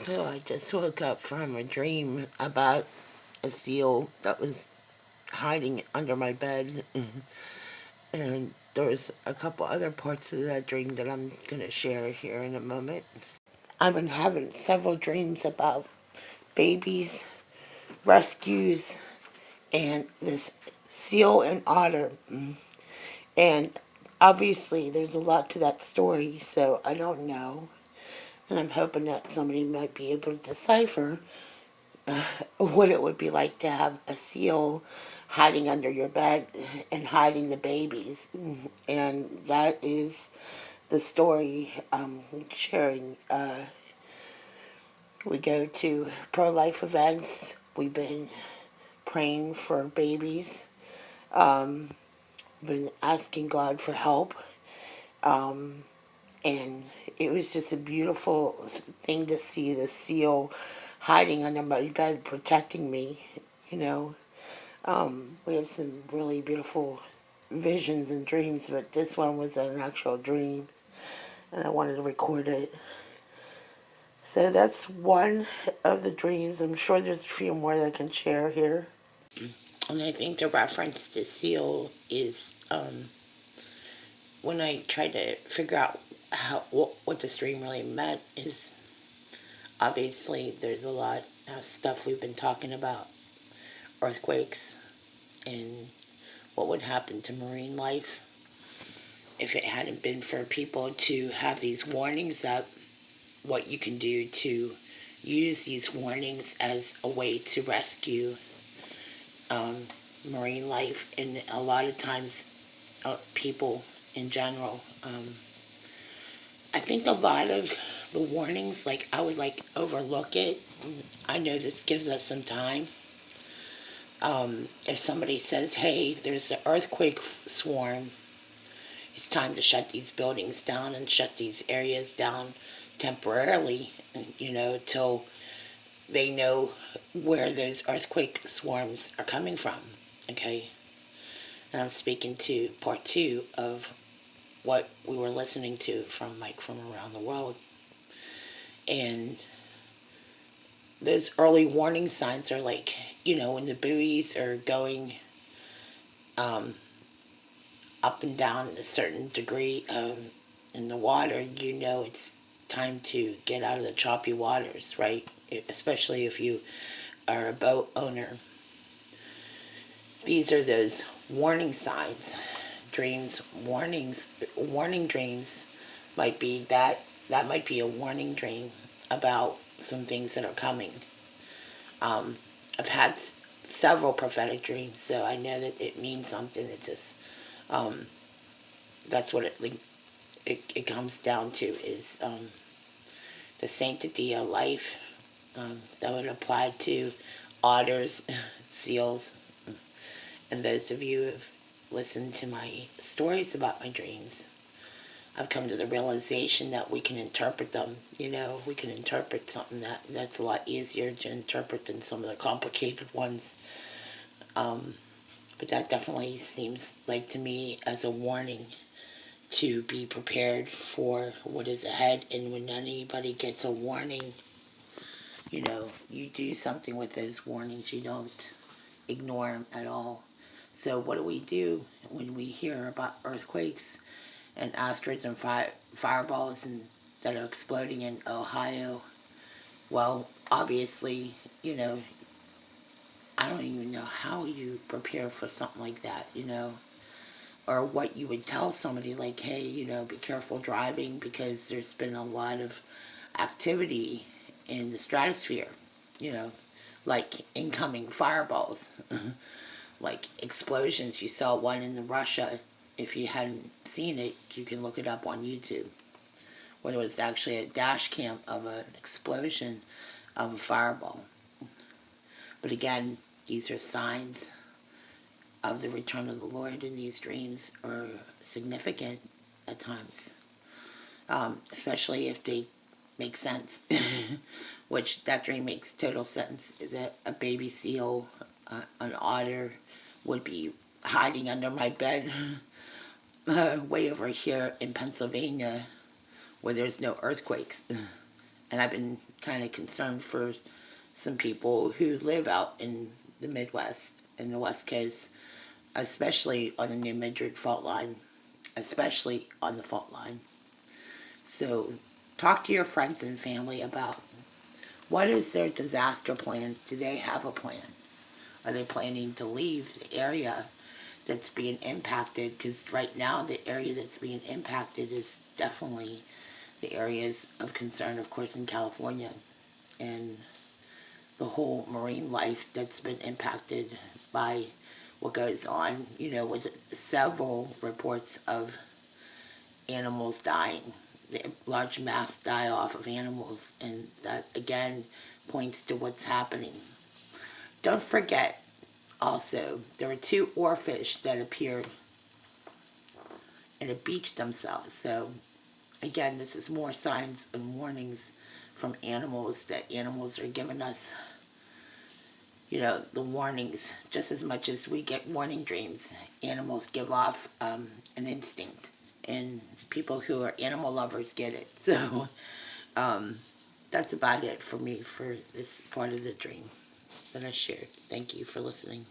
So I just woke up from a dream about a seal that was hiding under my bed. And there was a couple other parts of that dream that I'm going to share here in a moment. I've been having several dreams about babies, rescues, and this seal and otter. And obviously, there's a lot to that story, so I don't know. And I'm hoping that somebody might be able to decipher what it would be like to have a seal hiding under your bed and hiding the babies. And that is the story I'm sharing. We go to pro-life events. We've been praying for babies. Been asking God for help. And it was just a beautiful thing to see the seal hiding under my bed, protecting me. You know, we have some really beautiful visions and dreams, but this one was an actual dream, and I wanted to record it. So that's one of the dreams. I'm sure there's a few more that I can share here. And I think the reference to seal is when I tried to figure out what this dream really meant is obviously there's a lot of stuff we've been talking about, earthquakes and what would happen to marine life if it hadn't been for people to have these warnings up, what you can do to use these warnings as a way to rescue marine life, and a lot of times people in general. I think a lot of the warnings, like I would overlook it. I know this gives us some time. If somebody says, hey, there's an earthquake swarm, it's time to shut these buildings down and shut these areas down temporarily, till they know where those earthquake swarms are coming from, okay? And I'm speaking to part 2 of what we were listening to from Mike from around the world. And those early warning signs are like, when the buoys are going up and down a certain degree in the water, it's time to get out of the choppy waters, right? Especially if you are a boat owner. These are those warning signs. Dreams, warning dreams might be that might be a warning dream about some things that are coming. I've had several prophetic dreams, so I know that it means something. It just that's what it comes down to is the sanctity of life. That would apply to otters, seals, and those of you who have listened to my stories about my dreams. I've come to the realization that we can interpret them. We can interpret something that's a lot easier to interpret than some of the complicated ones. But that definitely seems like to me as a warning to be prepared for what is ahead. And when anybody gets a warning, you do something with those warnings. You don't ignore them at all. So what do we do when we hear about earthquakes and asteroids and fireballs that are exploding in Ohio? Well, obviously, I don't even know how you prepare for something like that, or what you would tell somebody like, hey, be careful driving because there's been a lot of activity in the stratosphere, like incoming fireballs, like explosions. You saw one in Russia. If you hadn't seen it, you can look it up on YouTube, where it was actually a dash cam of an explosion of a fireball. But again, these are signs of the return of the Lord, and these dreams are significant at times, especially if they make sense, which that dream makes total sense, that a baby seal, an otter, would be hiding under my bed way over here in Pennsylvania where there's no earthquakes. And I've been kind of concerned for some people who live out in the Midwest and the West Coast, especially on the New Madrid fault line, especially on the fault line. So talk to your friends and family about what is their disaster plan. Do they have a plan? Are they planning to leave the area that's being impacted? Because right now the area that's being impacted is definitely the areas of concern, of course, in California, and the whole marine life that's been impacted by what goes on, with several reports of animals dying, the large mass die off of animals, and that again points to what's happening. Don't forget also, there were two oarfish that appeared and it beached themselves. So again, this is more signs and warnings from animals, that animals are giving us, the warnings. Just as much as we get warning dreams, animals give off an instinct. And people who are animal lovers get it. So that's about it for me for this part of the dream that I shared. Thank you for listening.